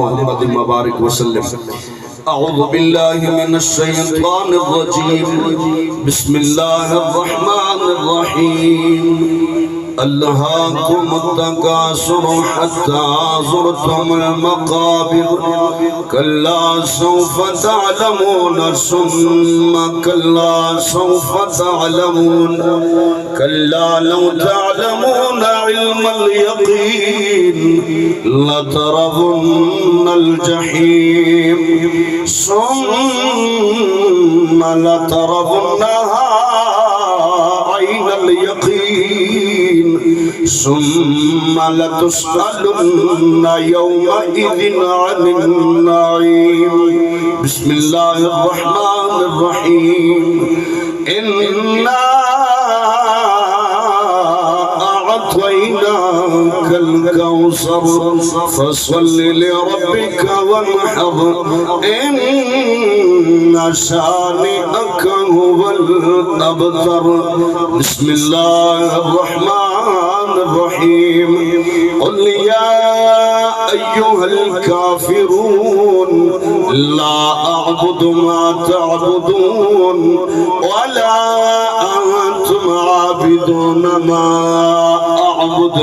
محمد مبارك وسلم. أعوذ بالله من الشيطان الرجيم. بسم الله الرحمن الرحيم. ألهاكم التكاثر حتى زرتم المقابر كلا سوف تعلمون ثم كلا سوف تعلمون كلا لو تعلمون علم اليقين لترون الجحيم ثم لترونها عين اليقين ثم لتسألن يومئذ عن النعيم. بسم الله الرحمن الرحيم. إنا أعطيناك الكوثر فصل لربك وانحر إن شانئك هو الأبتر. بسم الله الرحمن الرحيم. قل يا أيها الكافرون لا أعبد ما تعبدون ولا أنتم عابدون ما أعبد.